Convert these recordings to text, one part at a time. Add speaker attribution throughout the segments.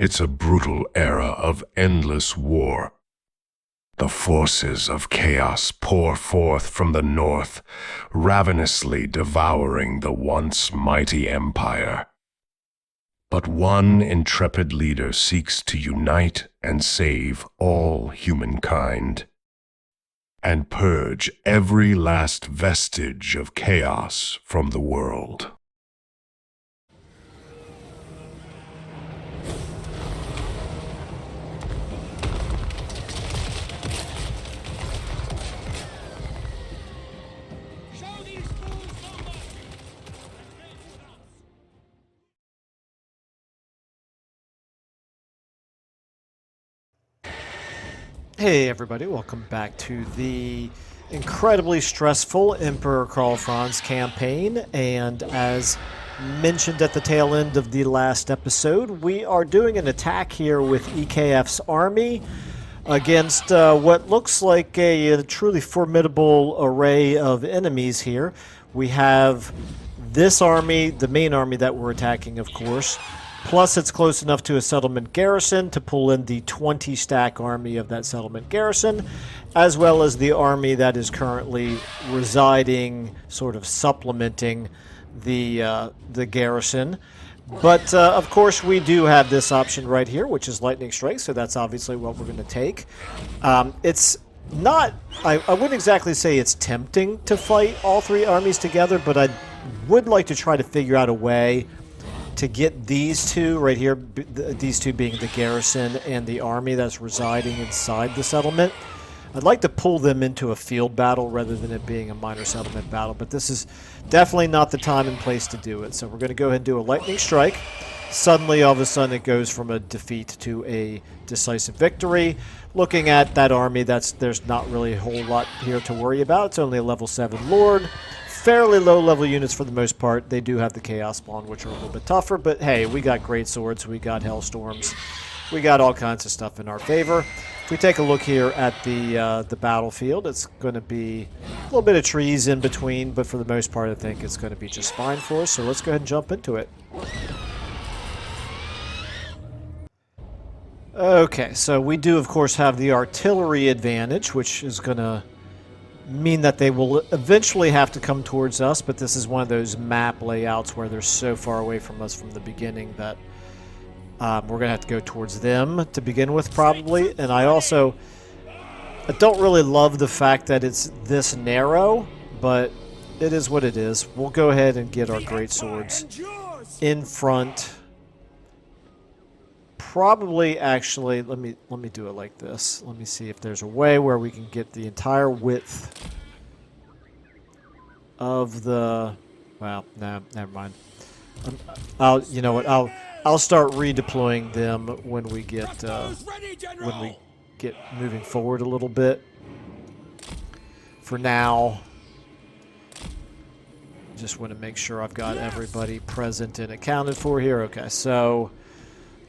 Speaker 1: It's a brutal era of endless war. The forces of chaos pour forth from the north, ravenously devouring the once mighty empire. But one intrepid leader seeks to unite and save all humankind, and purge every last vestige of chaos from the world.
Speaker 2: Hey everybody, welcome back to the incredibly stressful Emperor Karl Franz campaign, and as mentioned at the tail end of the last episode, we are doing an attack here with EKF's army against what looks like a truly formidable array of enemies here. We have this army, the main army that we're attacking, of course. Plus, it's close enough to a settlement garrison to pull in the 20-stack army of that settlement garrison, as well as the army that is currently residing, sort of supplementing the garrison. But, of course, we do have this option right here, which is Lightning Strike, so that's obviously what we're going to take. It's not... I wouldn't exactly say it's tempting to fight all three armies together, but I would like to try to figure out a way to get these two right here, these two being the garrison and the army that's residing inside the settlement. I'd like to pull them into a field battle rather than it being a minor settlement battle, but this is definitely not the time and place to do it. So we're going to go ahead and do a lightning strike. Suddenly, all of a sudden, it goes from a defeat to a decisive victory. Looking at that army, there's not really a whole lot here to worry about. It's only a level 7 lord. Fairly low-level units for the most part. They do have the Chaos Spawn, which are a little bit tougher, but hey, we got Great Swords, we got Hellstorms, we got all kinds of stuff in our favor. If we take a look here at the battlefield, it's going to be a little bit of trees in between, but for the most part, I think it's going to be just fine for us, so let's go ahead and jump into it. Okay, so we do, of course, have the artillery advantage, which is going to mean that they will eventually have to come towards us, but this is one of those map layouts where they're so far away from us from the beginning that we're going to have to go towards them to begin with, probably. And I don't really love the fact that it's this narrow, but it is what it is. We'll go ahead and get our great swords in front. Probably, actually, let me do it like this. Let me see if there's a way where we can get the entire width of the... Well, no, never mind. You know what? I'll start redeploying them when we get moving forward a little bit. For now, just want to make sure I've got everybody present and accounted for here. Okay, so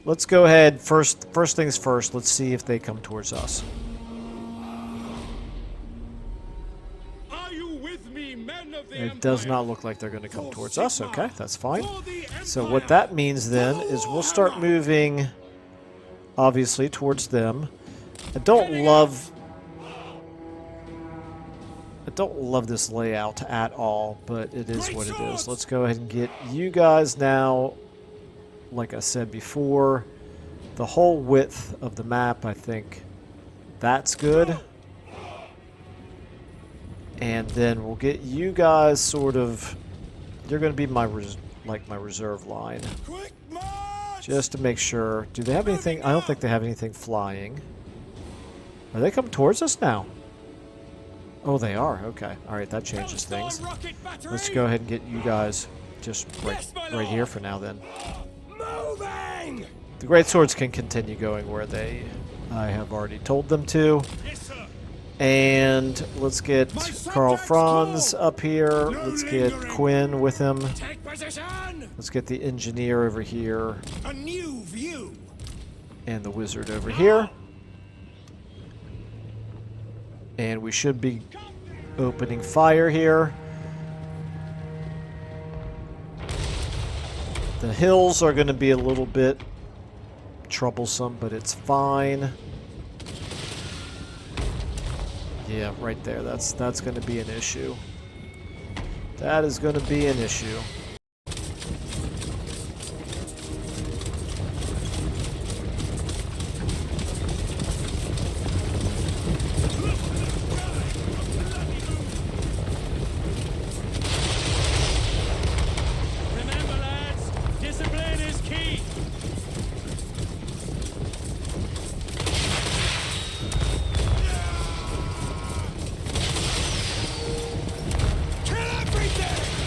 Speaker 2: let's go ahead. First things first, let's see if they come towards us.
Speaker 3: Are you with me, men of the
Speaker 2: It
Speaker 3: Empire?
Speaker 2: does not look like they're going to come towards us. Okay, that's fine. So what that means then is we'll start moving, obviously, towards them. I don't love this layout at all, but it is what it is. Let's go ahead and get you guys now. Like I said before, the whole width of the map, I think that's good. And then we'll get you guys sort of... You're going to be my reserve line. Just to make sure. Do they have anything? I don't think they have anything flying. Are they coming towards us now? Oh, they are. Okay. All right, that changes things. Let's go ahead and get you guys just right here for now then. The Great Swords can continue going where I have already told them to. And let's get Karl Franz up here. Let's get Quinn with him. Let's get the engineer over here. And the wizard over here. And we should be opening fire here. The hills are going to be a little bit troublesome, but it's fine. Yeah, right there. That's going to be an issue. That is going to be an issue.
Speaker 3: Remember, lads, discipline is key. Kill everything!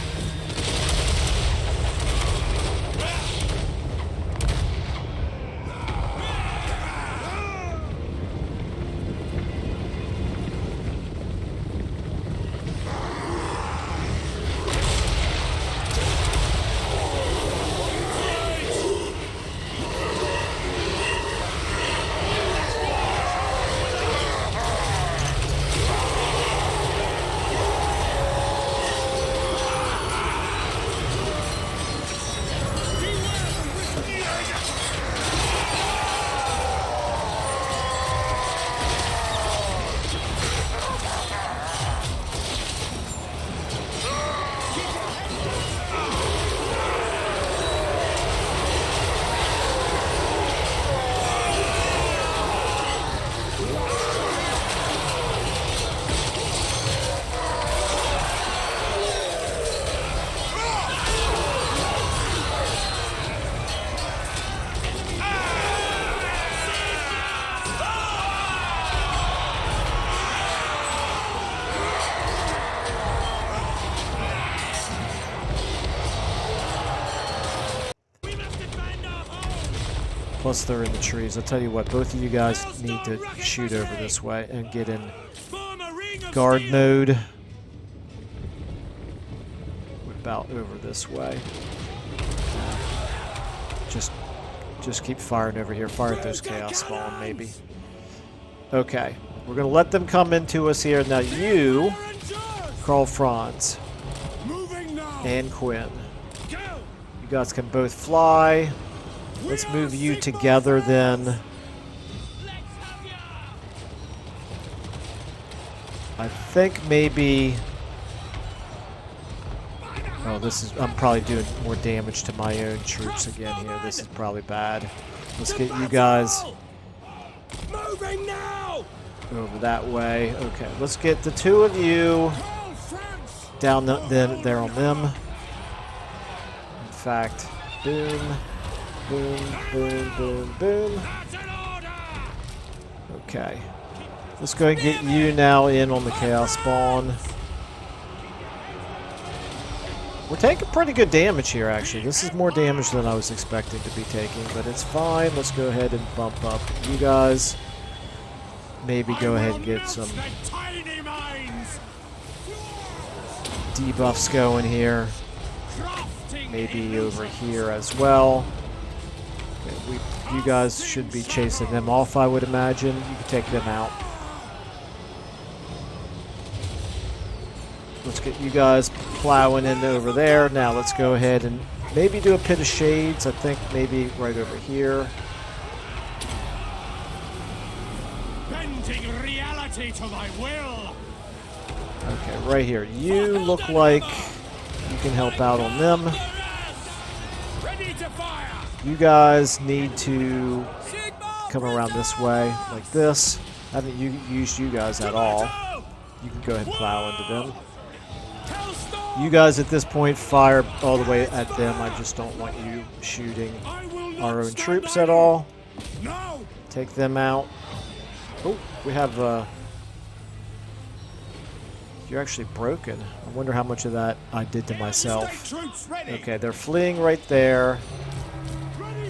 Speaker 2: Plus they're in the trees. I'll tell you what, both of you guys need to shoot over this way and get in
Speaker 3: Form a ring of
Speaker 2: guard
Speaker 3: steel.
Speaker 2: mode. About over this way. Just keep firing over here. Fire at those chaos spawn, maybe. Okay, we're gonna let them come into us here. Now you, Carl Franz
Speaker 3: Moving now.
Speaker 2: and Quinn,
Speaker 3: Go.
Speaker 2: you guys can both fly. Let's move you together then. I think maybe. Oh, this is. I'm probably doing more damage to my own troops again here. This is probably bad. Let's get you guys
Speaker 3: Moving now.
Speaker 2: over that way. Okay, let's get the two of you
Speaker 3: Call France.
Speaker 2: down there on them. In fact, boom, boom, boom, boom, boom.
Speaker 3: That's an order.
Speaker 2: Okay. Let's go and get you now in on the chaos spawn. We're taking pretty good damage here, actually. This is more damage than I was expecting to be taking, but it's fine. Let's go ahead and bump up you guys. Maybe go ahead and get some
Speaker 3: Tiny mines.
Speaker 2: debuffs going here.
Speaker 3: Crafting
Speaker 2: Maybe over here as well. Okay, you guys should be chasing them off, I would imagine. You can take them out. Let's get you guys plowing in over there. Now let's go ahead and maybe do a pit of shades. I think maybe right over here.
Speaker 3: Bending reality to my will.
Speaker 2: Okay, right here. You look like you can help out on them.
Speaker 3: Ready to fire.
Speaker 2: You guys need to come around this way, like this. I haven't used you guys at all. You can go ahead and plow into them. You guys at this point fire all the way at them. I just don't want you shooting our own troops at all.
Speaker 3: No.
Speaker 2: Take them out. Oh, we have you're actually broken. I wonder how much of that I did to myself.
Speaker 3: Troops ready.
Speaker 2: Okay, they're fleeing right there.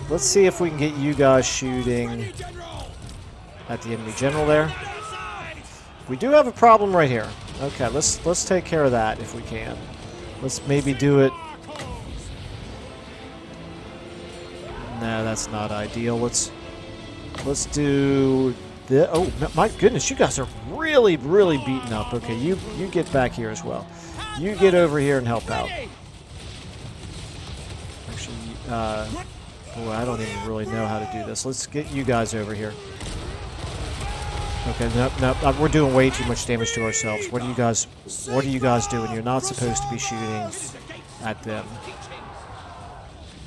Speaker 2: Let's see if we can get you guys shooting
Speaker 3: General.
Speaker 2: at the enemy general there. We do have a problem right here. Okay, let's take care of that if we can. Let's maybe do it. No, that's not ideal. Let's do the. Oh my goodness, you guys are really beaten up. Okay, you get back here as well. You get over here and help out. Actually, Boy, I don't even really know how to do this. Let's get you guys over here. Okay, nope. We're doing way too much damage to ourselves. What are you guys doing? You're not supposed to be shooting at them.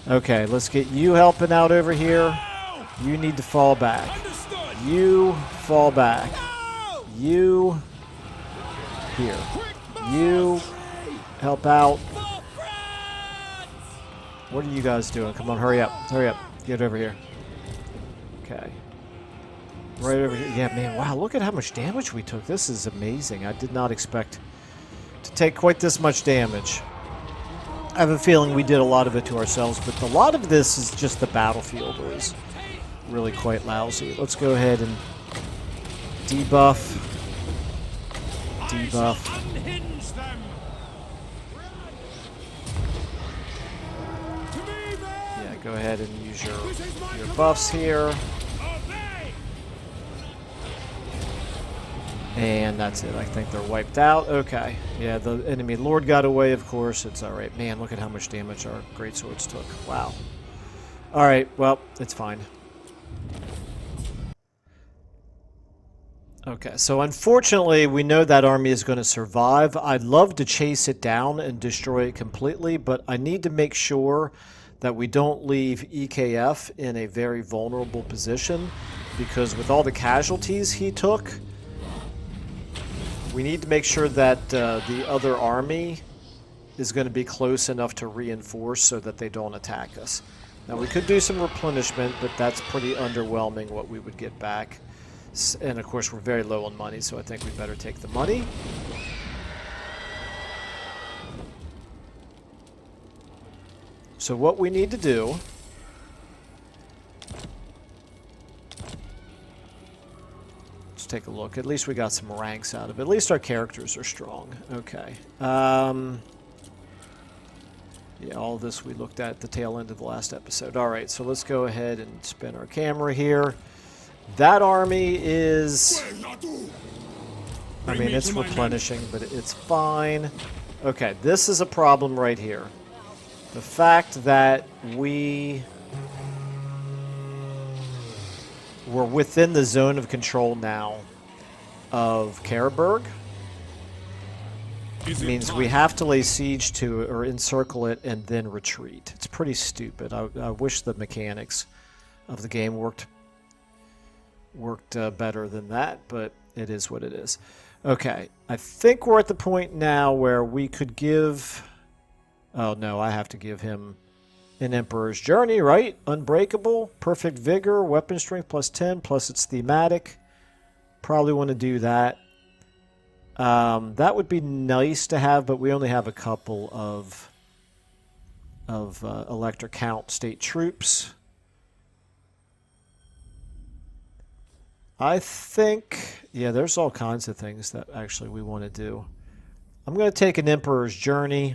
Speaker 2: Okay, let's get you helping out over here. You need to fall back. You fall back. You here. You help out. What are you guys doing? Come on, hurry up. Hurry up. Get over here. Okay. Right over here. Yeah, man, wow, look at how much damage we took. This is amazing. I did not expect to take quite this much damage. I have a feeling we did a lot of it to ourselves, but a lot of this is just the battlefield was really quite lousy. Let's go ahead and debuff. Debuff. Yeah, go ahead and use your buffs here. And that's it. I think they're wiped out. Okay. Yeah, the enemy lord got away, of course. It's alright. Man, look at how much damage our greatswords took. Wow. Alright, well, it's fine. Okay, so unfortunately, we know that army is going to survive. I'd love to chase it down and destroy it completely, but I need to make sure that we don't leave EKF in a very vulnerable position, because with all the casualties he took, we need to make sure that the other army is going to be close enough to reinforce so that they don't attack us. Now, we could do some replenishment, but that's pretty underwhelming what we would get back. And, of course, we're very low on money, so I think we better take the money. So what we need to do... take a look. At least we got some ranks out of it. At least our characters are strong. Okay. Yeah, all of this we looked at the tail end of the last episode. Alright, so let's go ahead and spin our camera here. That army is... I mean, it's replenishing, but it's fine. Okay, this is a problem right here. The fact that we're within the zone of control now of Karaberg means we have to lay siege to it or encircle it and then retreat. It's pretty stupid. I wish the mechanics of the game worked better than that, but it is what it is. Okay, I think we're at the point now where we could give... Oh no, I have to give him an Emperor's Journey, right? Unbreakable, Perfect Vigor, Weapon Strength plus 10, plus it's thematic. Probably want to do that. That would be nice to have, but we only have a couple of Elector Count state troops. I think, yeah, there's all kinds of things that actually we want to do. I'm going to take an Emperor's Journey,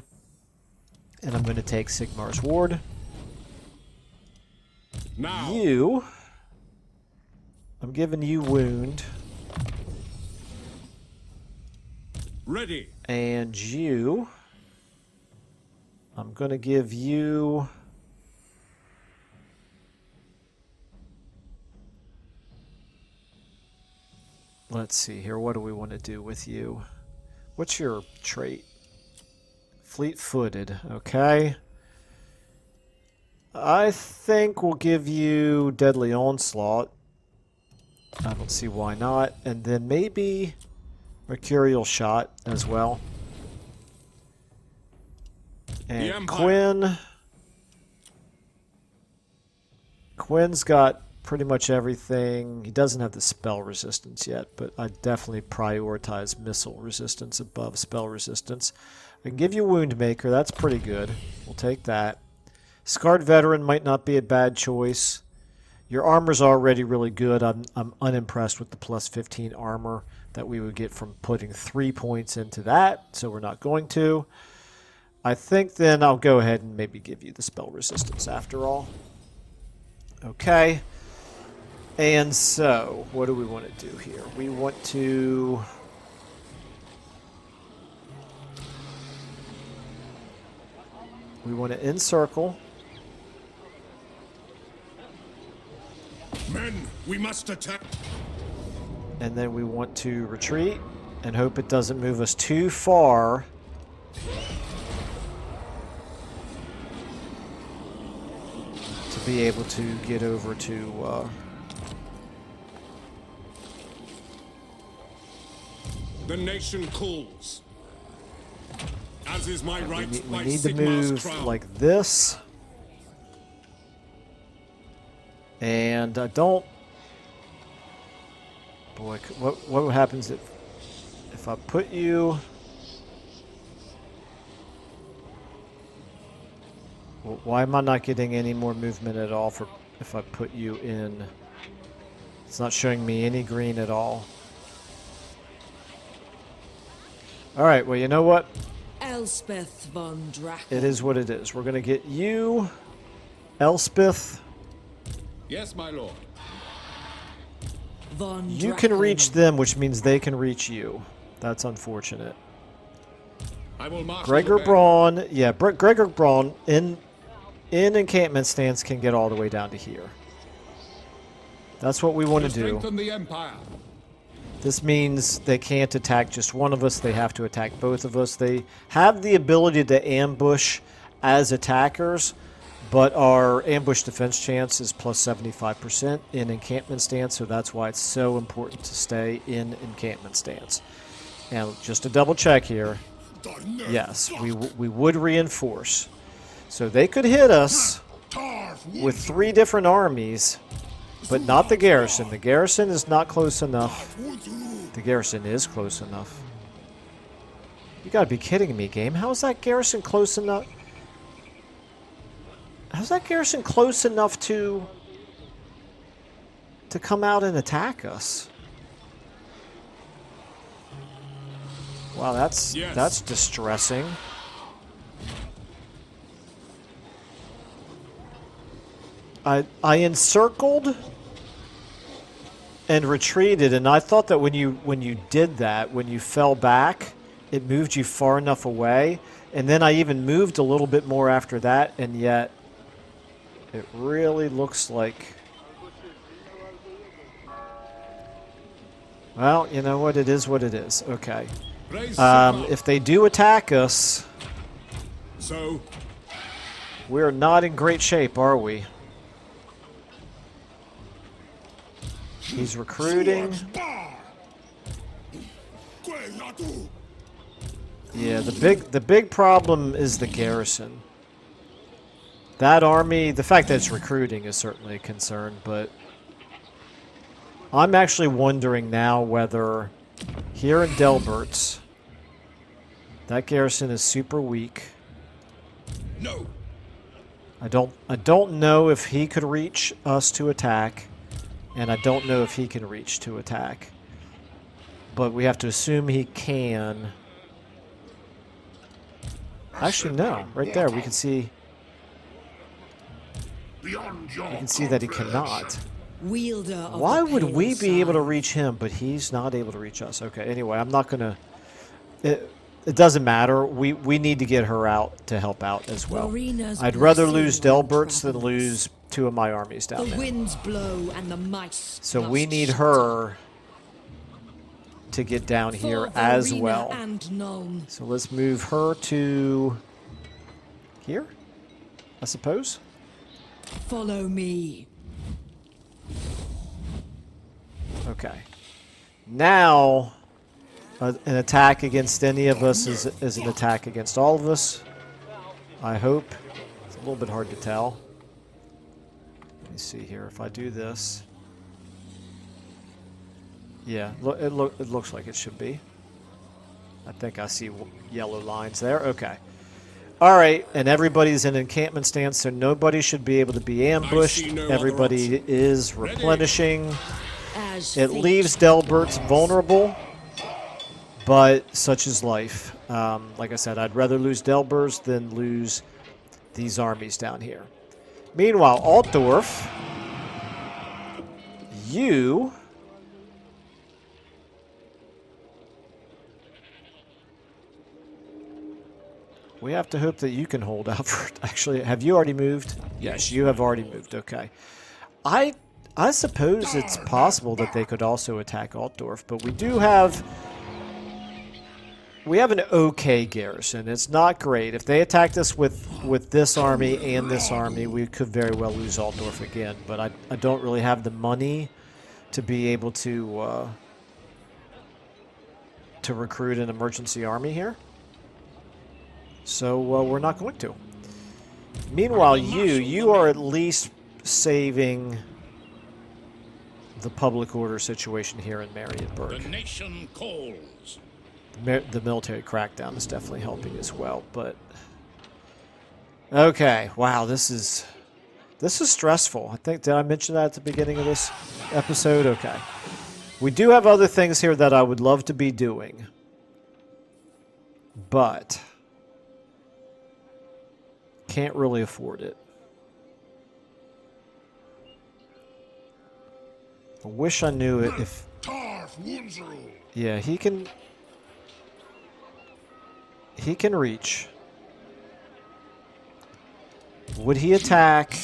Speaker 2: and I'm going to take Sigmar's Ward.
Speaker 3: Now.
Speaker 2: You, I'm giving you Wound.
Speaker 3: Ready.
Speaker 2: And you, I'm going to give you... Let's see here. What do we want to do with you? What's your trait? Fleet-footed. Okay. I think we'll give you Deadly Onslaught. I don't see why not. And then maybe Mercurial Shot as well. And Quinn's got pretty much everything. He doesn't have the spell resistance yet, but I definitely prioritize missile resistance above spell resistance. I can give you Wound Maker. That's pretty good. We'll take that. Scarred Veteran might not be a bad choice. Your armor's already really good. I'm unimpressed with the plus 15 armor that we would get from putting 3 points into that, so we're not going to. I think then I'll go ahead and maybe give you the spell resistance after all. Okay. And so, what do we want to do here? We want to... We want to encircle.
Speaker 3: Men, we must attack.
Speaker 2: And then we want to retreat and hope it doesn't move us too far. To be able to get over to...
Speaker 3: The nation calls. As is my right
Speaker 2: we
Speaker 3: by
Speaker 2: need to
Speaker 3: Sigmar's
Speaker 2: move
Speaker 3: crown.
Speaker 2: like this. And I don't... Boy, what happens if I put you... Well, why am I not getting any more movement at all for if I put you in? It's not showing me any green at all. All right, well, you know what?
Speaker 4: Elspeth von Drachen.
Speaker 2: It is what it is. We're going to get you, Elspeth.
Speaker 3: Yes, my lord.
Speaker 4: Von
Speaker 2: You can
Speaker 4: Drachen.
Speaker 2: reach them, which means they can reach you. That's unfortunate.
Speaker 3: I will march.
Speaker 2: Gregor Braun, yeah, Gregor Braun in encampment stance can get all the way down to here. That's what we want to do.
Speaker 3: Strengthen the empire.
Speaker 2: This means they can't attack just one of us. They have to attack both of us. They have the ability to ambush as attackers, but our ambush defense chance is plus 75% in encampment stance, so that's why it's so important to stay in encampment stance. And just to double check here, yes, we would reinforce. So they could hit us with 3 different armies, but not the garrison. The garrison is not close enough. The garrison is close enough. You gotta be kidding me, game. How is that garrison close enough? How's that garrison close enough to come out and attack us? Wow, that's distressing. I encircled and retreated, and I thought that when you did that, when you fell back, it moved you far enough away, and then I even moved a little bit more after that, and yet it really looks like... Well, you know what? It is what it is. Okay. If they do attack us,
Speaker 3: So
Speaker 2: we're not in great shape, are we? He's recruiting. Yeah, the big problem is the garrison. That army, the fact that it's recruiting is certainly a concern, but I'm actually wondering now whether here in Delbert's, that garrison is super weak.
Speaker 3: no.
Speaker 2: I don't know if he could reach us to attack, and I don't know if he can reach to attack. But we have to assume he can. Actually, no. Right there, we can see. We can see that he cannot.
Speaker 4: Wielder of
Speaker 2: Why
Speaker 4: the
Speaker 2: would
Speaker 4: pale
Speaker 2: we be able to
Speaker 4: side.
Speaker 2: reach him, but he's not able to reach us? Okay. Anyway, I'm not gonna. It doesn't matter. We need to get her out to help out as well.
Speaker 4: Marina's
Speaker 2: I'd rather
Speaker 4: blessing
Speaker 2: lose
Speaker 4: on
Speaker 2: Delberts than
Speaker 4: Providence.
Speaker 2: lose 2 of my armies down
Speaker 4: The
Speaker 2: there.
Speaker 4: winds blow and the mice.
Speaker 2: So
Speaker 4: must
Speaker 2: we need
Speaker 4: shut.
Speaker 2: her to get down
Speaker 4: For
Speaker 2: here as
Speaker 4: Verena
Speaker 2: well.
Speaker 4: And Nuln.
Speaker 2: So let's move her to here, I suppose.
Speaker 4: Follow me.
Speaker 2: Okay. Now, an attack against any of us is an attack against all of us. I hope. It's a little bit hard to tell. Let me see here. If I do this. Yeah, it looks like it should be. I think I see yellow lines there. Okay. All right, and everybody's in encampment stance, so nobody should be able to be ambushed.
Speaker 3: no other
Speaker 2: Everybody
Speaker 3: option.
Speaker 2: is
Speaker 3: Ready?
Speaker 2: replenishing.
Speaker 4: As
Speaker 2: It
Speaker 4: fate
Speaker 2: leaves Delberts vulnerable, but such is life. Like I said, I'd rather lose Delberts than lose these armies down here. Meanwhile, Altdorf, you... We have to hope that you can hold out for... Actually, have you already moved? Yes, you have already moved. Okay. I suppose it's possible that they could also attack Altdorf, but we do have... We have an okay garrison. It's not great. If they attacked us with this army and this army, we could very well lose Altdorf again, but I don't really have the money to be able to recruit an emergency army here. So we're not going to. Meanwhile, you are at least saving the public order situation here in Marienburg.
Speaker 3: The nation calls.
Speaker 2: The military crackdown is definitely helping as well, but... Okay, wow, this is stressful. I think, did I mention that at the beginning of this episode? Okay. We do have other things here that I would love to be doing, but can't really afford it. I wish I knew it if... Yeah, he can reach. Would he attack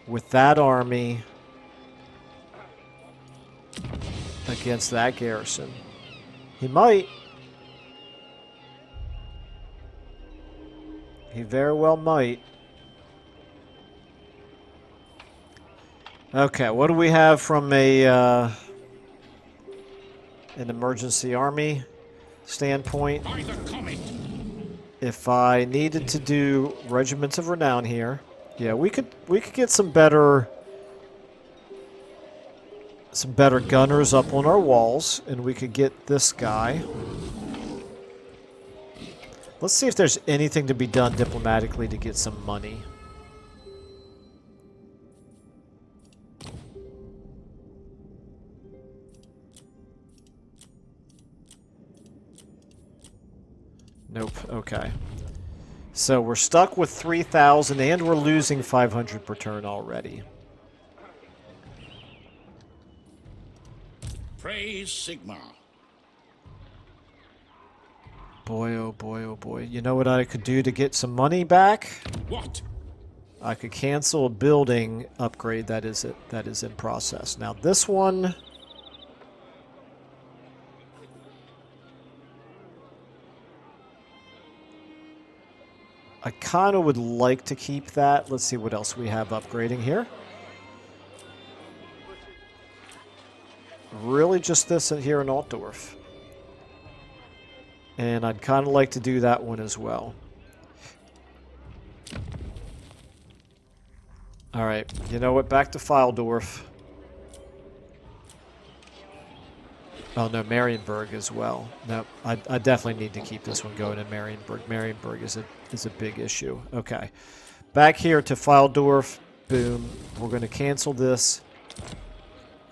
Speaker 2: with that army against that garrison? He might. He very well might. Okay, what do we have from an emergency army standpoint? If I needed to do regiments of renown here, yeah, we could get some better gunners up on our walls, and we could get this guy. Let's see if there's anything to be done diplomatically to get some money. Nope, okay. So we're stuck with 3,000 and we're losing 500 per turn already.
Speaker 3: Praise Sigma.
Speaker 2: Boy, oh boy, oh boy. You know what I could do to get some money back?
Speaker 3: What?
Speaker 2: I could cancel a building upgrade that is in process. Now this one... I kind of would like to keep that. Let's see what else we have upgrading here. Really just this here in Altdorf. And I'd kind of like to do that one as well. Alright, you know what? Back to Fildorf. Oh no, Marienburg as well. No, I definitely need to keep this one going in Marienburg. Marienburg is a big issue. Okay. Back here to Fildorf. Boom. We're going to cancel this.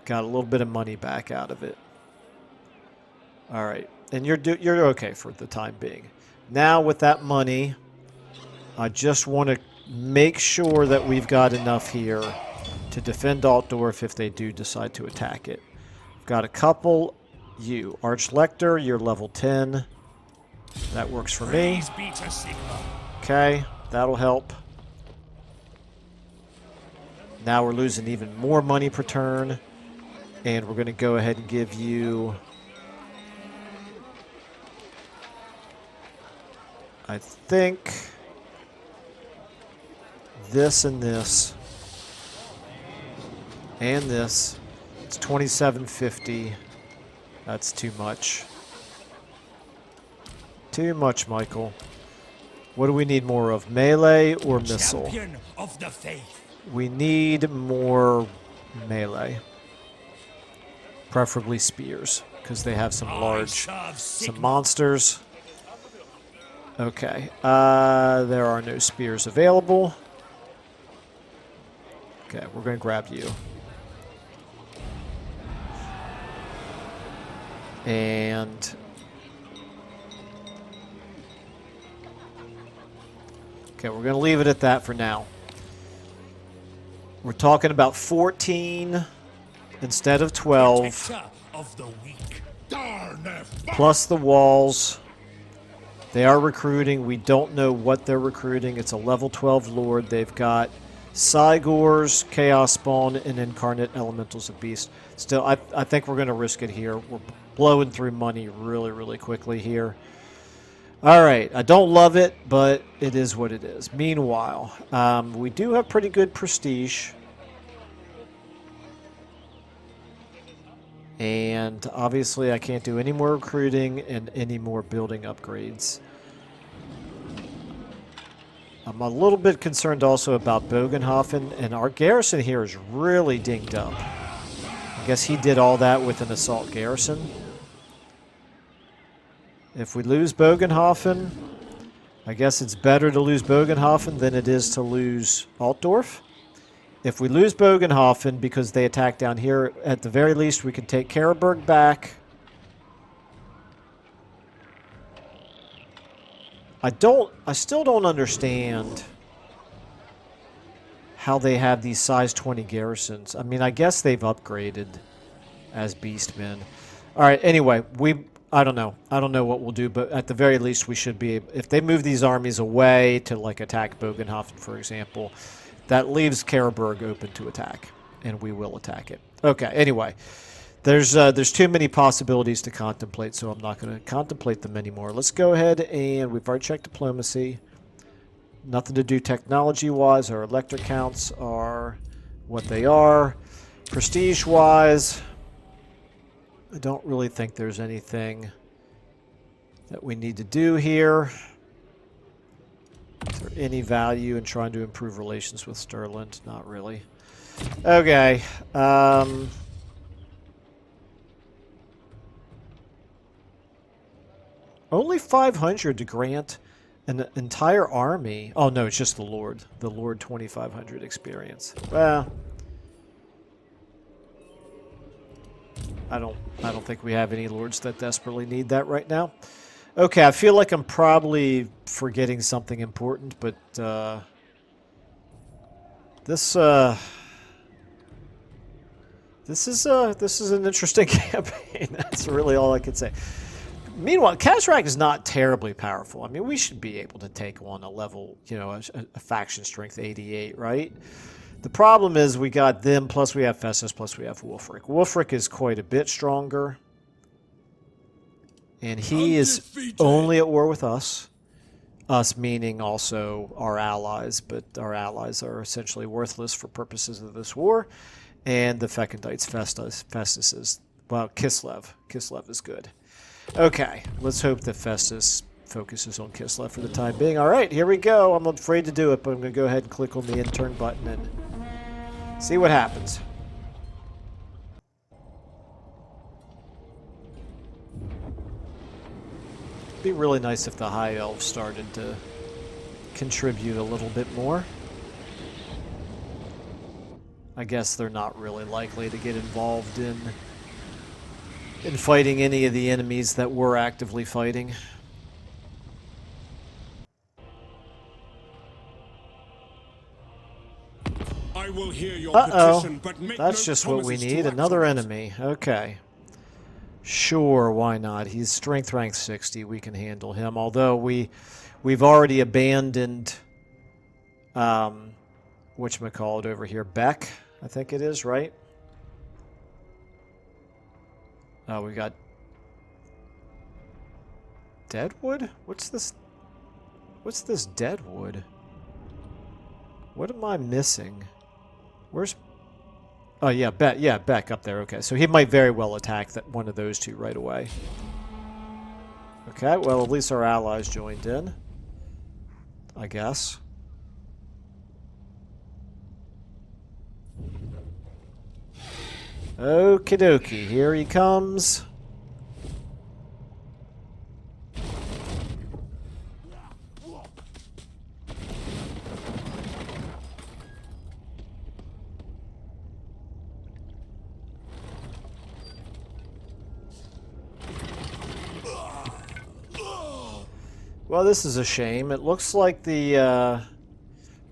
Speaker 2: Got a little bit of money back out of it. Alright. And you're okay for the time being. Now with that money, I just want to make sure that we've got enough here to defend Altdorf if they do decide to attack it. I've got a couple. You, Archlector, you're level 10. That works for me. Okay, that'll help. Now we're losing even more money per turn. And we're going to go ahead and give you... I think... this and this. And this. It's 2750. That's too much. Too much, Michael. What do we need more of? Melee or missile?
Speaker 3: Of the faith.
Speaker 2: We need more melee. Preferably spears, because they have some some monsters. Okay. There are no spears available. Okay, we're going to grab you. And... okay, we're going to leave it at that for now. We're talking about 14 instead of 12.
Speaker 3: Of the weak.
Speaker 2: Plus the walls. They are recruiting. We don't know what they're recruiting. It's a level 12 lord. They've got Cygors, Chaos Spawn, and Incarnate Elementals of Beast. Still, I think we're going to risk it here. We're blowing through money really, really quickly here. Alright, I don't love it, but it is what it is. Meanwhile, we do have pretty good prestige. And obviously I can't do any more recruiting and any more building upgrades. I'm a little bit concerned also about Bogenhofen, and our garrison here is really dinged up. I guess he did all that with an assault garrison. If we lose Bogenhofen, I guess it's better to lose Bogenhofen than it is to lose Altdorf. If we lose Bogenhofen because they attack down here, at the very least we can take Karaberg back. I still don't understand how they have these size 20 garrisons. I mean, I guess they've upgraded as Beastmen. All right, anyway, I don't know. I don't know what we'll do, but at the very least we should be able, if they move these armies away to like attack Bogenhofen, for example, that leaves Karaberg open to attack, and we will attack it. Okay, anyway, there's too many possibilities to contemplate, so I'm not going to contemplate them anymore. Let's go ahead, and we've already checked diplomacy. Nothing to do technology-wise. Our elector counts are what they are. Prestige-wise, I don't really think there's anything that we need to do here. Is there any value in trying to improve relations with Stirland? Not really. Okay. Only 500 to grant an entire army. Oh no, it's just the Lord. The Lord 2,500 experience. Well, I don't think we have any lords that desperately need that right now. Okay, I feel like I'm probably forgetting something important, but this is an interesting campaign. That's really all I can say. Meanwhile, Kazrak is not terribly powerful. I mean, we should be able to take on a level, you know, a faction strength 88, right? The problem is we got them, plus we have Festus, plus we have Wulfric. Wulfric is quite a bit stronger. And he is only at war with us. Us meaning also our allies, but our allies are essentially worthless for purposes of this war. And the Fecondites, Festus is, well, Kislev. Kislev is good. Okay, let's hope that Festus focuses on Kislev for the time being. All right, here we go. I'm afraid to do it, but I'm going to go ahead and click on the intern button and see what happens. It'd be really nice if the High Elves started to contribute a little bit more. I guess they're not really likely to get involved in fighting any of the enemies that we're actively fighting.
Speaker 3: I will hear your petition, but make
Speaker 2: That's
Speaker 3: no
Speaker 2: just what we
Speaker 3: promises to
Speaker 2: need.
Speaker 3: act
Speaker 2: Another
Speaker 3: on it.
Speaker 2: enemy. Okay. Sure, why not? He's strength rank 60. We can handle him. Although we've already abandoned whatchamacallit over here. Beck, I think it is, right? Oh, we got Deadwood? What's this? What's this Deadwood? What am I missing? Where's... Oh, yeah, Beck up there. Okay, so he might very well attack that one of those two right away. Okay, well, at least our allies joined in, I guess. Okie dokie, here he comes. Well, this is a shame. It looks like the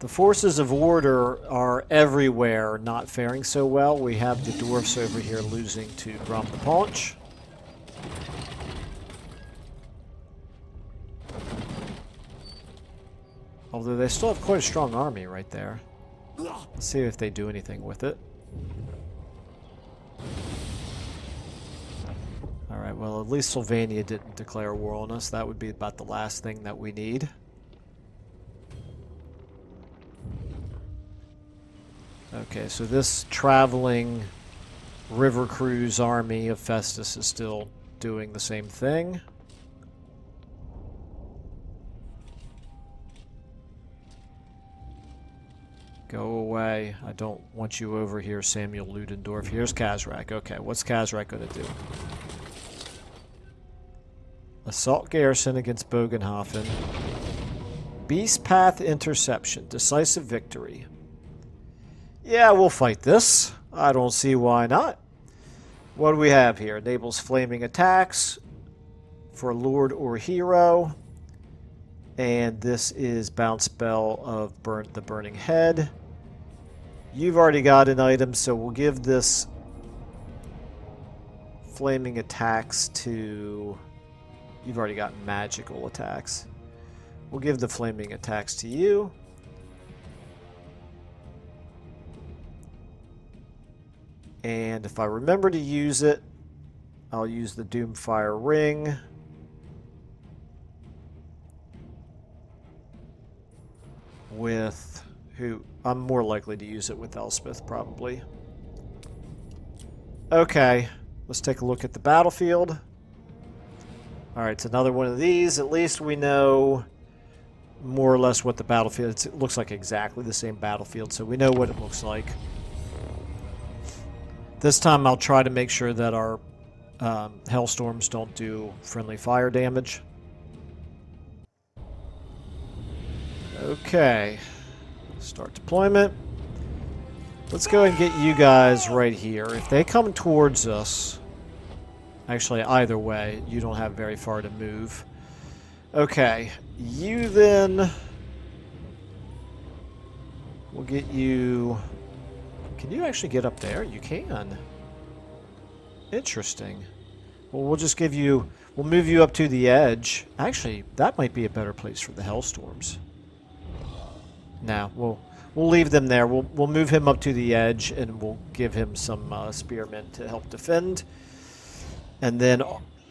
Speaker 2: forces of order are everywhere not faring so well. We have the dwarfs over here losing to Grom the Paunch. Although they still have quite a strong army right there. Let's see if they do anything with it. Alright, well, at least Sylvania didn't declare war on us. That would be about the last thing that we need. Okay, so this traveling river cruise army of Festus is still doing the same thing. Go away. I don't want you over here, Samuel Ludendorff. Here's Kazrak. Okay, what's Kazrak going to do? Assault garrison against Bogenhofen. Beast Path interception. Decisive victory. Yeah, we'll fight this. I don't see why not. What do we have here? Enables flaming attacks for Lord or Hero. And this is Bounce Spell of the Burning Head. You've already got an item, so we'll give this flaming attacks to... You've already got magical attacks. We'll give the flaming attacks to you. And if I remember to use it, I'll use the Doomfire Ring. With who? I'm more likely to use it with Elspeth, probably. Okay, let's take a look at the battlefield. Alright, it's another one of these. At least we know more or less what the battlefield is. It looks like exactly the same battlefield, so we know what it looks like. This time I'll try to make sure that our Hellstorms don't do friendly fire damage. Okay. Start deployment. Let's go and get you guys right here. If they come towards us... Actually, either way, you don't have very far to move. Okay. You then... We'll get you... Can you actually get up there? You can. Interesting. Well, we'll just give you... We'll move you up to the edge. Actually, that might be a better place for the Hellstorms. No, we'll leave them there. We'll move him up to the edge, and we'll give him some spearmen to help defend. And then,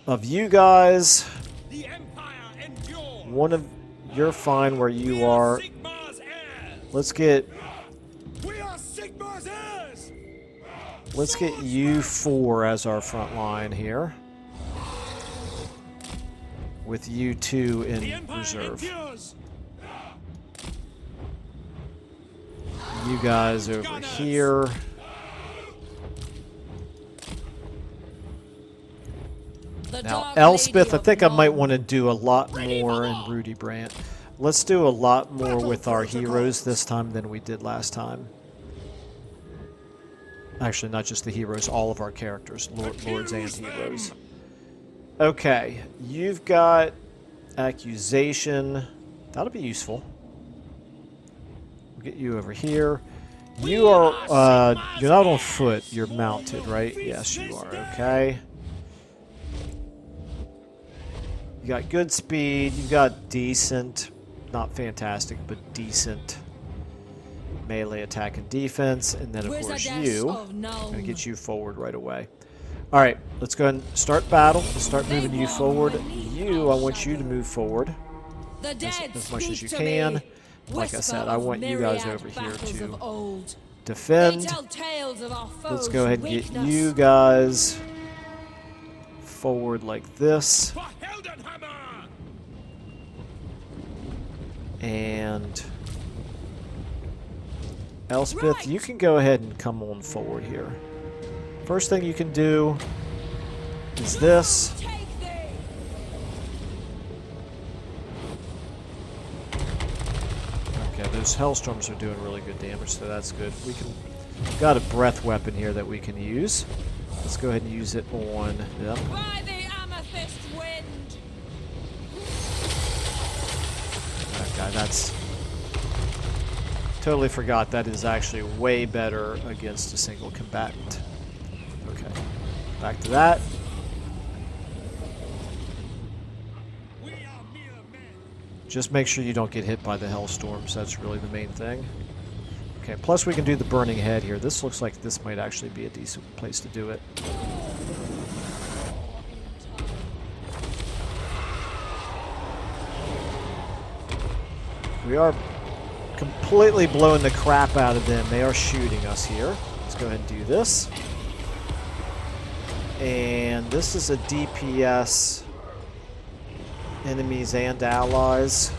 Speaker 2: of you guys,
Speaker 3: The Empire endures.
Speaker 2: one of you're fine where you are.
Speaker 3: Sigmar's heirs.
Speaker 2: Let's get
Speaker 3: We are Sigmar's heirs.
Speaker 2: let's get you four as our front line here, with you two
Speaker 3: The
Speaker 2: in
Speaker 3: Empire
Speaker 2: reserve.
Speaker 3: endures.
Speaker 2: You guys over here.
Speaker 4: The
Speaker 2: Now,
Speaker 4: Dark
Speaker 2: Elspeth, I
Speaker 4: Lady
Speaker 2: think I
Speaker 4: of
Speaker 2: might
Speaker 4: Nuln.
Speaker 2: want to do a lot more in Rudy Brandt. Let's do a lot more with our heroes this time than we did last time. Actually, not just the heroes, all of our characters, lords and heroes. Okay, you've got accusation. That'll be useful. We'll get you over here. You are, you're not on foot, you're mounted, right? Yes, you are, okay. You got good speed, you've got decent, not fantastic, but decent melee attack and defense, and then of course you. I'm going to get you forward right away. Alright, let's go ahead and start battle. Let's start moving you forward. You, I want you to move forward as much as you can. Like I said, I want you guys over here to defend. Let's go ahead and get you guys forward like this.
Speaker 3: For Heldenhammer.
Speaker 2: And Elspeth, you can go ahead and come on forward here. First thing you can do is this. Okay, those Hellstorms are doing really good damage, so that's good. We've got a breath weapon here that we can use. Let's go ahead and use it on them.
Speaker 4: By the amethyst wind.
Speaker 2: Okay, that's... Totally forgot that is actually way better against a single combatant. Okay, back to that.
Speaker 3: We are mere men.
Speaker 2: Just make sure you don't get hit by the Hellstorms. That's really the main thing. Okay, Okay, plus we can do the burning head here. This looks like this might actually be a decent place to do it. We are completely blowing the crap out of them. They are shooting us here. Let's go ahead and do this. And this is a DPS, enemies and allies.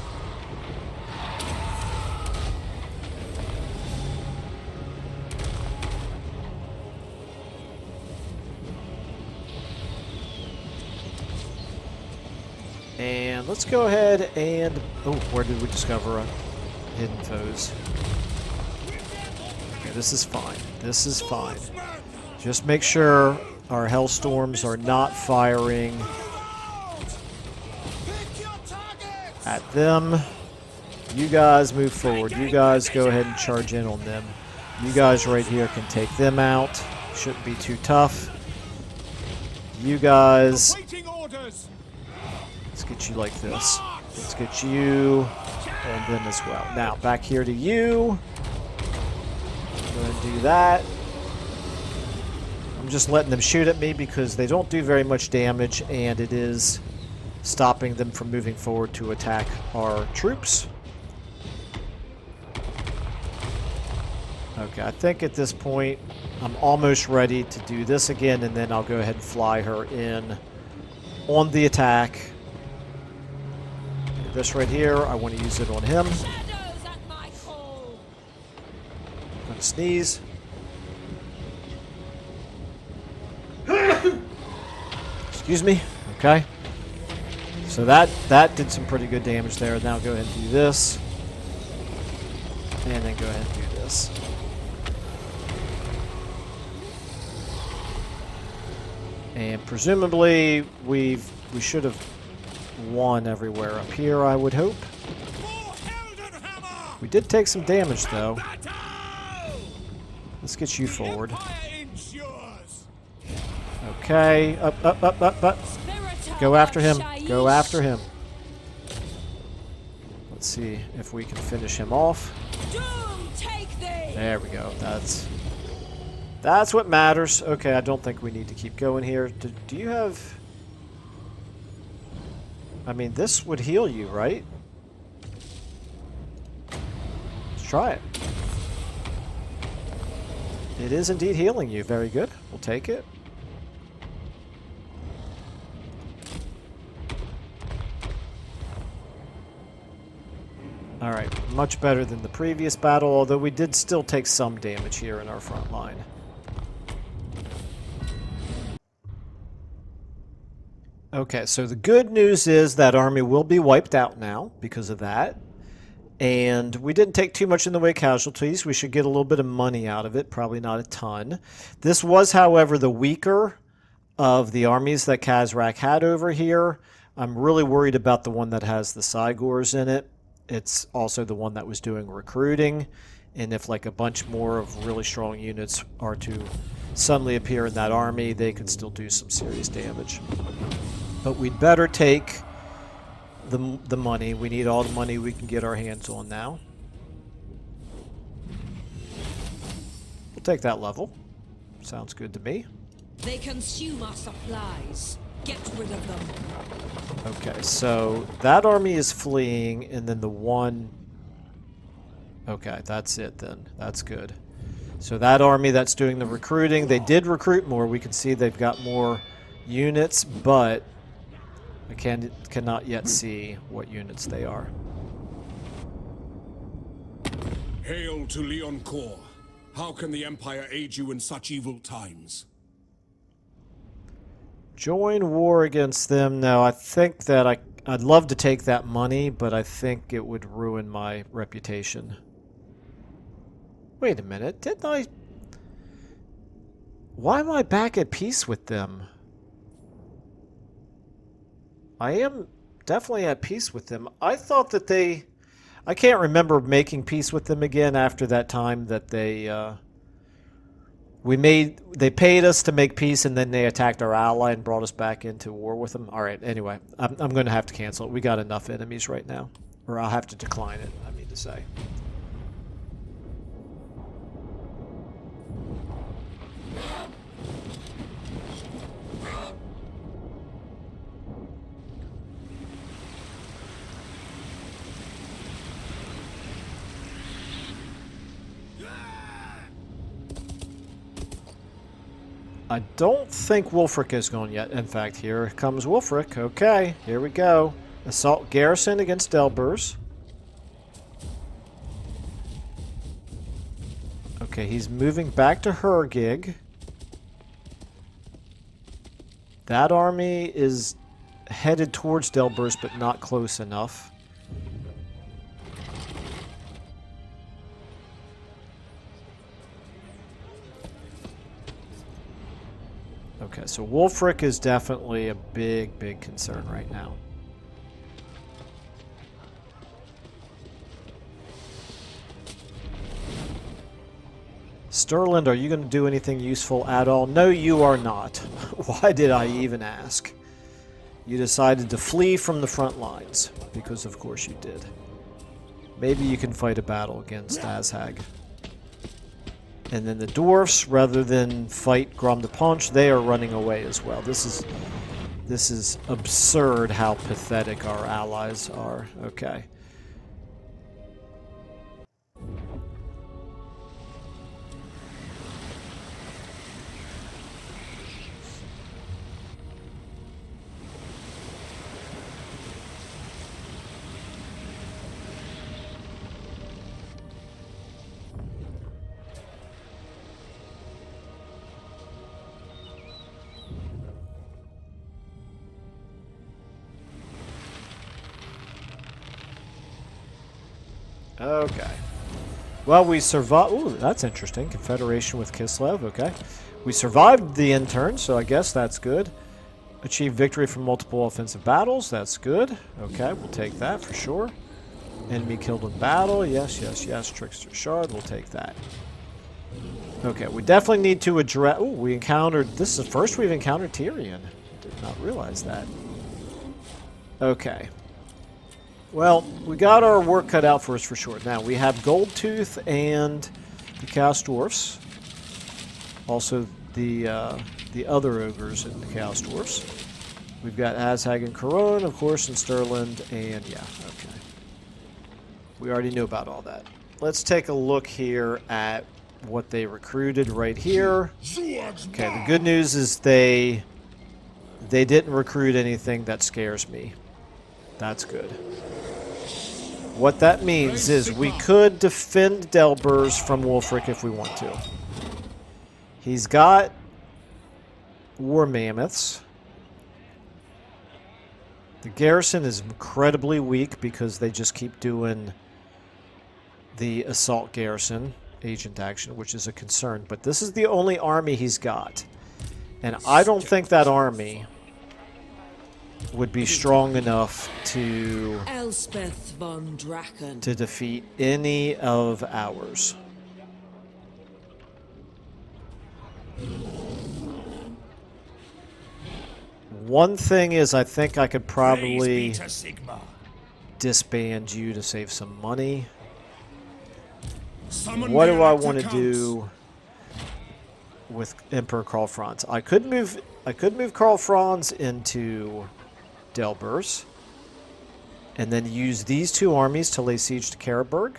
Speaker 2: And let's go ahead and... Oh, where did we discover a hidden foes? Okay, this is fine. This is fine. Just make sure our Hellstorms are not firing at them. You guys move forward. You guys go ahead and charge in on them. You guys right here can take them out. Shouldn't be too tough. You guys... Let's get you like this. Let's get you and them as well. Now, back here to you. Go ahead and do that. I'm just letting them shoot at me because they don't do very much damage, and it is stopping them from moving forward to attack our troops. Okay, I think at this point I'm almost ready to do this again, and then I'll go ahead and fly her in on the attack. This right here, I want to use it on him. I'm going to sneeze. Excuse me. Okay. So that did some pretty good damage there. Now go ahead and do this. And then go ahead and do this. And presumably we should have won everywhere up here, I would hope. We did take some damage though. Let's get you forward. Okay, up. Go after him. Go after him. Let's see if we can finish him off. There we go. That's what matters. Okay, I don't think we need to keep going here. Do you have... I mean, this would heal you, right? Let's try it. It is indeed healing you. Very good. We'll take it. Alright, much better than the previous battle, although we did still take some damage here in our front line. Okay, so the good news is that army will be wiped out now because of that. And we didn't take too much in the way of casualties. We should get a little bit of money out of it, probably not a ton. This was, however, the weaker of the armies that Khazrak had over here. I'm really worried about the one that has the Cygors in it. It's also the one that was doing recruiting. And if like a bunch more of really strong units are to suddenly appear in that army, they could still do some serious damage. But we'd better take the money. We need all the money we can get our hands on now. We'll take that level. Sounds good to me.
Speaker 4: They consume our supplies. Get rid of them.
Speaker 2: Okay, so that army is fleeing, and then the one... Okay, that's it then. That's good. So that army that's doing the recruiting, they did recruit more. We can see they've got more units, but I cannot yet see what units they are.
Speaker 3: Hail to Leoncoeur. How can the Empire aid you in such evil times?
Speaker 2: Join war against them. No, I think that I'd love to take that money, but I think it would ruin my reputation. Wait a minute, didn't I... Why am I back at peace with them? I am definitely at peace with them. I thought that they... I can't remember making peace with them again after that time that they... They paid us to make peace, and then they attacked our ally and brought us back into war with them. Alright, anyway, I'm going to have to cancel it. We got enough enemies right now. Or I'll have to decline it, I mean to say. I don't think Wulfric is going yet. In fact, here comes Wulfric. Okay, here we go. Assault garrison against Delbers. Okay, he's moving back to Hergig. That army is headed towards Delbers, but not close enough. Okay, so Wulfric is definitely a big, big concern right now. Stirland, are you going to do anything useful at all? No, you are not. Why did I even ask? You decided to flee from the front lines, because of course you did. Maybe you can fight a battle against Azhag. And then the dwarfs, rather than fight Grom de Ponch, they are running away as well. This is absurd how pathetic our allies are. Okay. Okay. Well, we survived. Ooh, that's interesting. Confederation with Kislev. Okay. We survived the intern, so I guess that's good. Achieved victory from multiple offensive battles. That's good. Okay, we'll take that for sure. Enemy killed in battle. Yes, yes, yes. Trickster Shard. We'll take that. Okay, we definitely need to address... Ooh, we encountered... This is the first we've encountered Tyrion. Did not realize that. Okay. Well, we got our work cut out for us for sure. Now, we have Goldtooth and the Chaos Dwarfs. Also, the other ogres in the Chaos Dwarfs. We've got Azhag and Corone, of course, and Stirland, and yeah, okay. We already knew about all that. Let's take a look here at what they recruited right here. Okay, the good news is they didn't recruit anything that scares me. That's good. What that means is we could defend Delbers from Wulfric if we want to. He's got war mammoths. The garrison is incredibly weak because they just keep doing the assault garrison agent action, which is a concern. But this is the only army he's got. And I don't think that army would be strong enough to
Speaker 4: Elspeth von Draken.
Speaker 2: to defeat any of ours. One thing is, I think I could probably disband you to save some money. What do I want to do with Emperor Karl Franz? I could move Karl Franz into Delbers, and then use these two armies to lay siege to Karaberg.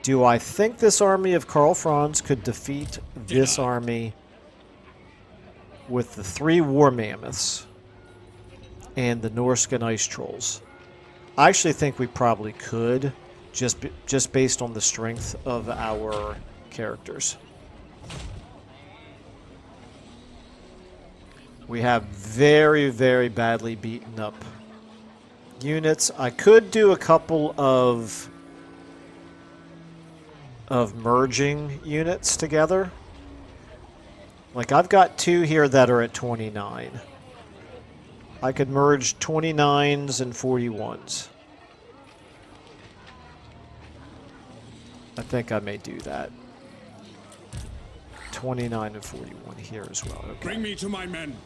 Speaker 2: Do I think this army of Karl Franz could defeat this army with the 3 war mammoths and the Norsca ice trolls? I actually think we probably could, just based on the strength of our characters. We have very, very badly beaten up units. I could do a couple of merging units together. Like, I've got 2 here that are at 29. I could merge 29s and 41s. I think I may do that. 29 and 41 here as well. Okay.
Speaker 3: Bring me to my men.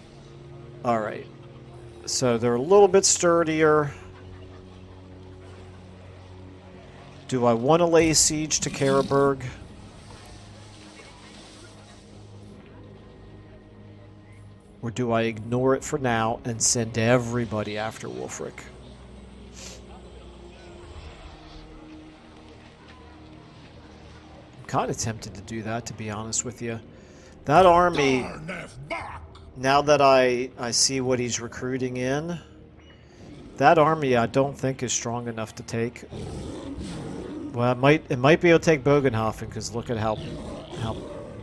Speaker 2: All right. So they're a little bit sturdier. Do I want to lay siege to Karaberg? Or do I ignore it for now and send everybody after Wulfric? I'm kind of tempted to do that, to be honest with you. That army, now that I see what he's recruiting in, that army I don't think is strong enough to take. Well, it might be able to take Bogenhofen, because look at how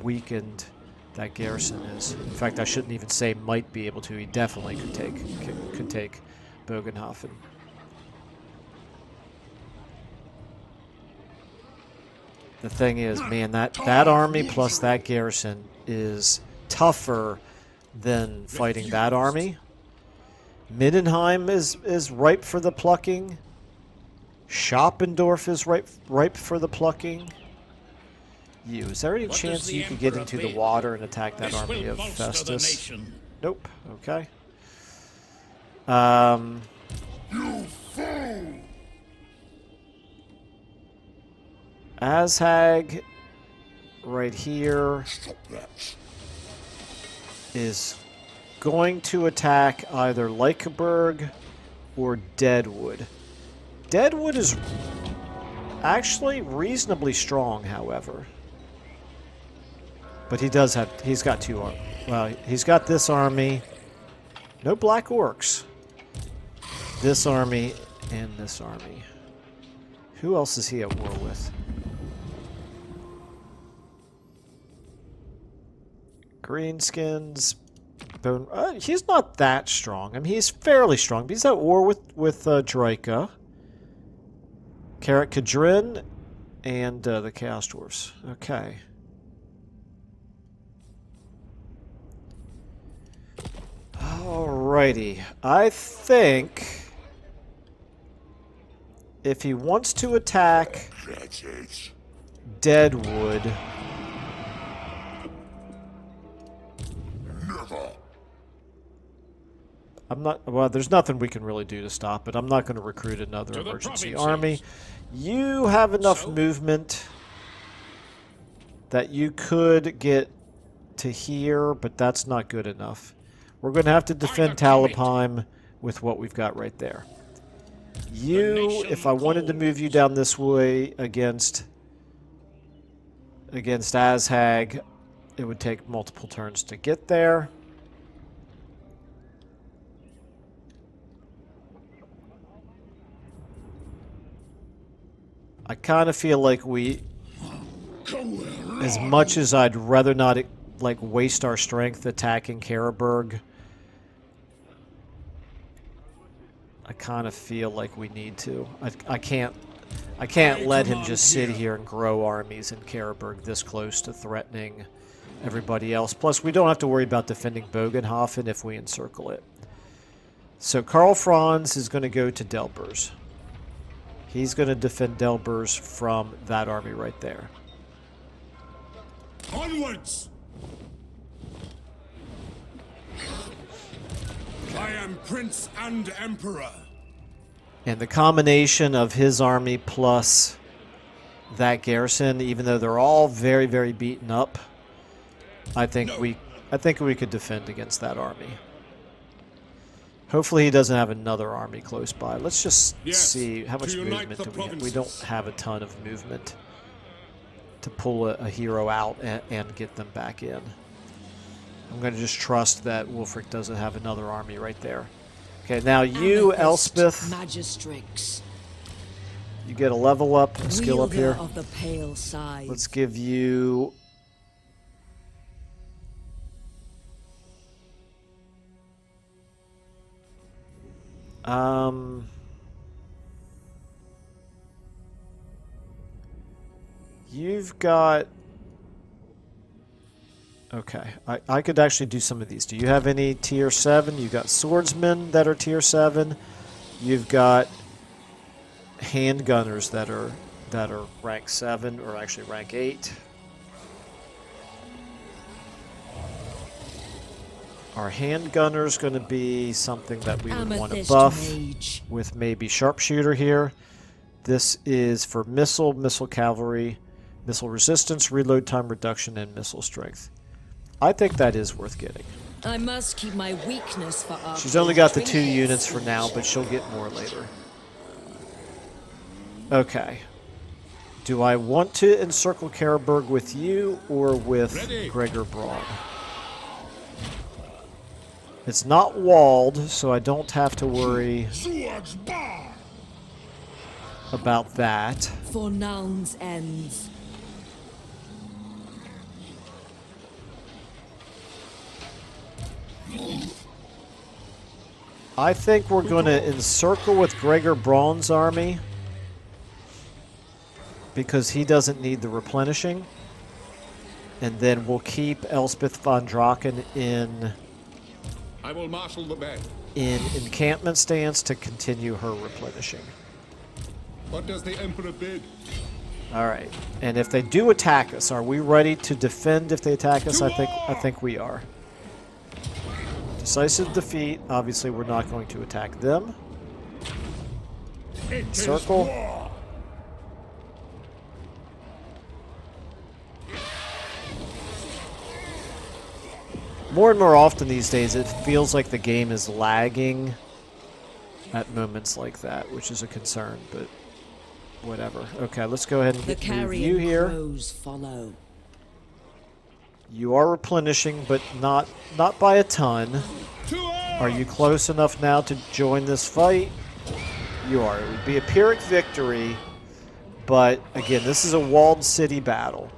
Speaker 2: weakened that garrison is. In fact, I shouldn't even say might be able to. He definitely could take Bogenhofen. The thing is, man, that army plus that garrison is tougher than fighting that army. Middenheim is ripe for the plucking. Schoppendorf is ripe for the plucking. Is there any chance you could get into the water and attack that army of Festus? Nope. Okay. Azhag, right here, is going to attack either Lykeberg or Deadwood. Deadwood is actually reasonably strong, however. But he's got two armies. Well, he's got this army. No Black Orcs. This army and this army. Who else is he at war with? Greenskins. Bone. He's not that strong. I mean, he's fairly strong. But he's at war with Draika, Karak Kadrin, and the Chaos Dwarfs. Okay. Alrighty. I think if he wants to attack Deadwood, well, there's nothing we can really do to stop it. I'm not going to recruit another emergency army. You have enough movement that you could get to here, but that's not good enough. We're going to have to defend Talabheim with what we've got right there. If I wanted to move you down this way against Azhag, it would take multiple turns to get there. I kind of feel like as much as I'd rather not waste our strength attacking Karaberg, I kind of feel like we need to. I can't let him just sit here and grow armies in Karaberg this close to threatening everybody else. Plus, we don't have to worry about defending Bogenhofen if we encircle it. So Karl Franz is going to go to Delbers. He's going to defend Delbers from that army right there.
Speaker 3: Onwards! I am Prince and Emperor.
Speaker 2: And the combination of his army plus that garrison, even though they're all very, very beaten up, I think we could defend against that army. Hopefully he doesn't have another army close by. Let's just see how much movement do we have. We don't have a ton of movement to pull a hero out and get them back in. I'm going to just trust that Wulfric doesn't have another army right there. Okay, now you, Elspeth,
Speaker 4: Magistrix,
Speaker 2: you get a level up skill up here.
Speaker 4: Of the pale side.
Speaker 2: Let's give you... You've got... Okay, I could actually do some of these. Do you have any tier 7? You've got swordsmen that are tier 7. You've got handgunners that are rank 7, or actually rank 8. Our handgunner's going to be something that we would want to buff with maybe sharpshooter here. This is for missile cavalry, missile resistance, reload time reduction, and missile strength. I think that is worth getting.
Speaker 4: I must keep my weakness for
Speaker 2: She's only got the 2 units for now, but she'll get more later. Okay. Do I want to encircle Karaberg with you or with
Speaker 3: Ready.
Speaker 2: Gregor Braun? It's not walled, so I don't have to worry
Speaker 3: Zuag's bar!
Speaker 2: about that.
Speaker 4: For Naln's ends.
Speaker 2: I think we're going to encircle with Gregor Braun's army because he doesn't need the replenishing. And then we'll keep Elspeth von Draken in
Speaker 3: I will marshal the band.
Speaker 2: encampment stance to continue her replenishing.
Speaker 3: What does the Emperor bid?
Speaker 2: All right. And if they do attack us, are we ready to defend if they attack us? I think we are. Decisive defeat. Obviously, we're not going to attack them.
Speaker 3: It is
Speaker 2: Circle.
Speaker 3: war.
Speaker 2: More and more often these days, it feels like the game is lagging at moments like that, which is a concern, but whatever. Okay, let's go ahead and
Speaker 4: The
Speaker 2: get move
Speaker 4: carrion
Speaker 2: you here.
Speaker 4: crows follow.
Speaker 2: You are replenishing, but not by a ton.
Speaker 3: To
Speaker 2: Are you close enough now to join this fight? You are. It would be a Pyrrhic victory, but again, this is a walled city battle.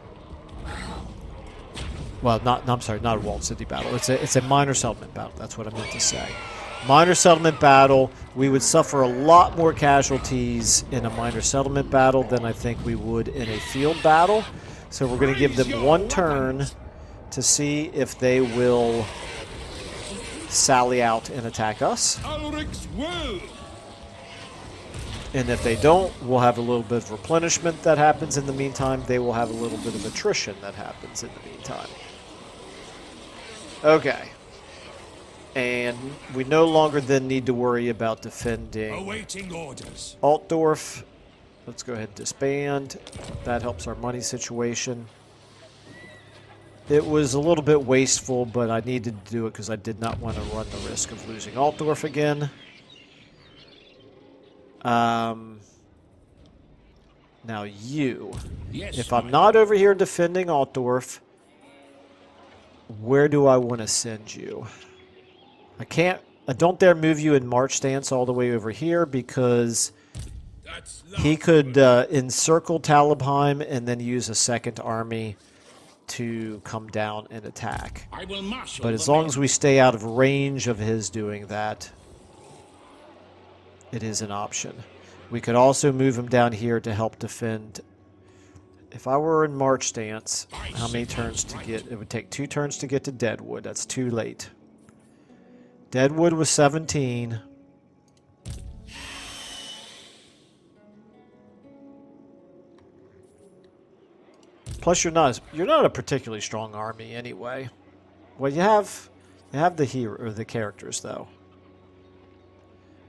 Speaker 2: Well, I'm sorry, not a walled city battle. It's a minor settlement battle. That's what I meant to say. Minor settlement battle. We would suffer a lot more casualties in a minor settlement battle than I think we would in a field battle. So we're going to give them one turn to see if they will sally out and attack us.
Speaker 3: Ulrich's will!
Speaker 2: And if they don't, we'll have a little bit of replenishment that happens in the meantime. They will have a little bit of attrition that happens in the meantime. Okay. And we no longer then need to worry about defending
Speaker 3: Awaiting orders.
Speaker 2: Altdorf. Let's go ahead and disband. That helps our money situation. It was a little bit wasteful, but I needed to do it because I did not want to run the risk of losing Altdorf again. Now you.
Speaker 3: Yes,
Speaker 2: If I'm not over here defending Altdorf, where do I want to send you? I don't dare move you in march stance all the way over here because
Speaker 3: That's
Speaker 2: he could encircle Talabheim and then use a second army to come down and attack.
Speaker 3: I will marshal
Speaker 2: But as long as we stay out of range of his doing that, it is an option. We could also move him down here to help defend. If I were in march stance, how many turns to get? It would take 2 turns to get to Deadwood. That's too late. Deadwood was 17. Plus, you're not a particularly strong army anyway. Well, you have the hero or the characters though.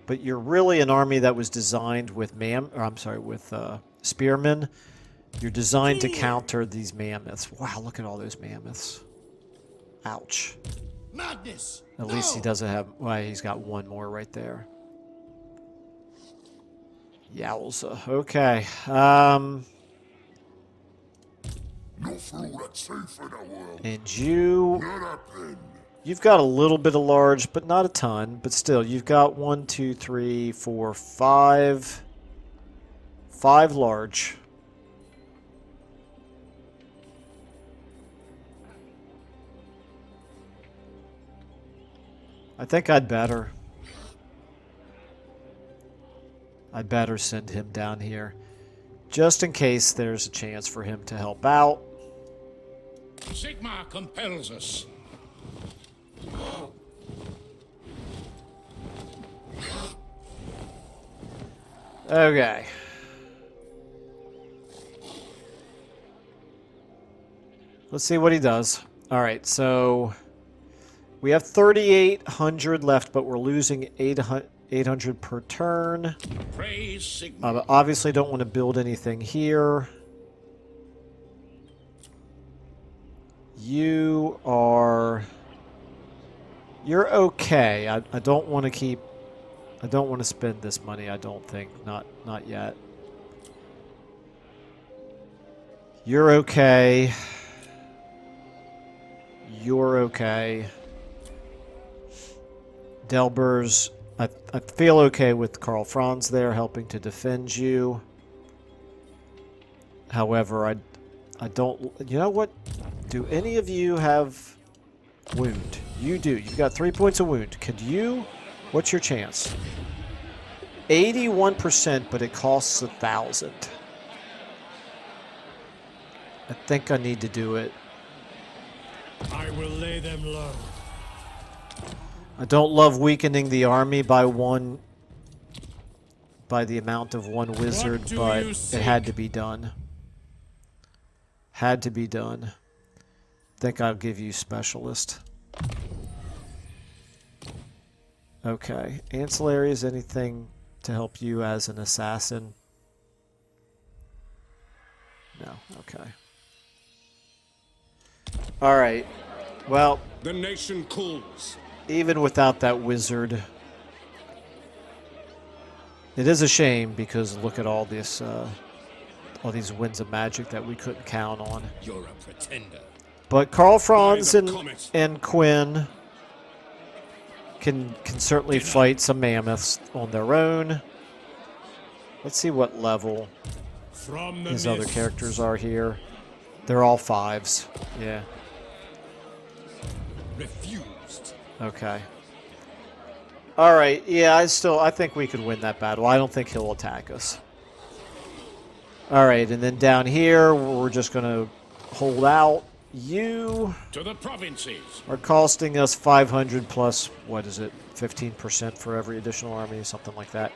Speaker 2: But you're really an army that was designed with spearmen. You're designed to counter these mammoths. Wow, look at all those mammoths. Ouch.
Speaker 3: Madness!
Speaker 2: At least he doesn't have... Well, he's got one more right there. Yowza. Okay.
Speaker 1: No fool that's safe in the world.
Speaker 2: And you...
Speaker 1: Not up then.
Speaker 2: You've got a little bit of large, but not a ton. But still, you've got 1, 2, 3, 4, 5... 5 large. I think I'd better send him down here. Just in case there's a chance for him to help out.
Speaker 3: Sigmar compels us.
Speaker 2: Okay. Let's see what he does. Alright, so... We have 3,800 left, but we're losing 800 per turn.
Speaker 3: Praise Sigmar.
Speaker 2: Obviously don't want to build anything here. You're okay. I don't want to keep... I don't want to spend this money, I don't think. Not yet. You're okay. You're okay. Delbers, I feel okay with Karl Franz there helping to defend you. However, I don't... You know what? Do any of you have wound? You do. You've got 3 points of wound. Could you... What's your chance? 81%, but it costs 1,000. I think I need to do it.
Speaker 3: I will lay them low.
Speaker 2: I don't love weakening the army by the amount of one wizard, but it had to be done. Had to be done. Think I'll give you specialist. Okay. Ancillary is anything to help you as an assassin? No. Okay. All right. Well,
Speaker 3: The nation calls.
Speaker 2: even without that wizard, it is a shame because look at all this, all these winds of magic that we couldn't count on.
Speaker 3: You're a pretender.
Speaker 2: But Karl Franz
Speaker 3: By the comet.
Speaker 2: and Quinn can certainly fight some mammoths on their own. Let's see what level
Speaker 3: From the
Speaker 2: his other
Speaker 3: mists.
Speaker 2: characters are here. They're all 5s. Yeah.
Speaker 3: Refused.
Speaker 2: Okay. All right. Yeah, I think we could win that battle. I don't think he'll attack us. All right, and then down here, we're just going to hold out. You
Speaker 3: To the provinces.
Speaker 2: are costing us 500 plus, what is it, 15% for every additional army, something like that.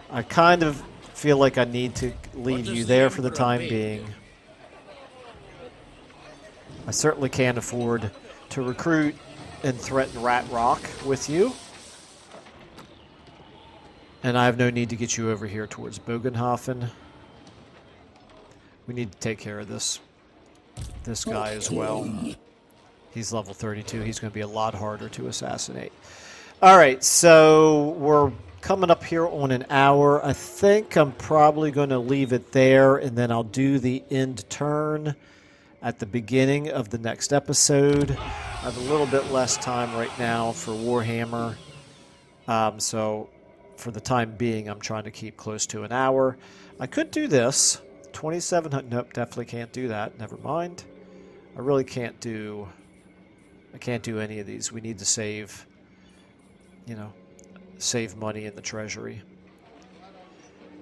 Speaker 2: I kind of feel like I need to leave
Speaker 3: does
Speaker 2: you
Speaker 3: the
Speaker 2: there for the
Speaker 3: Emperor
Speaker 2: time
Speaker 3: bid?
Speaker 2: being. I certainly can't afford to recruit and threaten Rat Rock with you. And I have no need to get you over here towards Bogenhofen. We need to take care of this guy as well. He's level 32. He's going to be a lot harder to assassinate. All right, so we're coming up here on an hour. I think I'm probably going to leave it there, and then I'll do the end turn at the beginning of the next episode. I have a little bit less time right now for Warhammer, so for the time being, I'm trying to keep close to an hour. I could do this. 2,700. Nope, definitely can't do that. Never mind. I really can't do... I can't do any of these. We need to save, you know, save money in the treasury.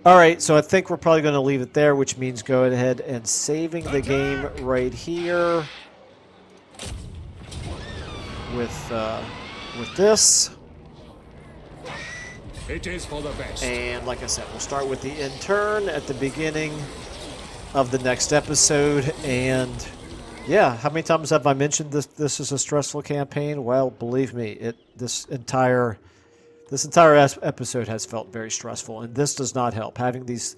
Speaker 2: All right, so I think we're probably going to leave it there, which means go ahead and saving the game right here with this.
Speaker 3: It is for the best.
Speaker 2: And like I said, we'll start with the end turn at the beginning of the next episode. And yeah, how many times have I mentioned this is a stressful campaign? Well, believe me, this entire episode has felt very stressful, and this does not help. Having these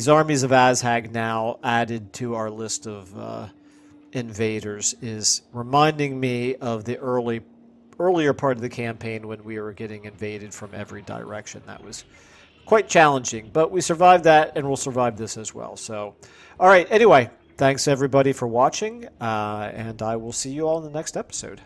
Speaker 2: armies of Azhag now added to our list of invaders is reminding me of the earlier part of the campaign when we were getting invaded from every direction. That was quite challenging, but we survived that, and we'll survive this as well. So, all right, anyway, thanks everybody for watching, and I will see you all in the next episode.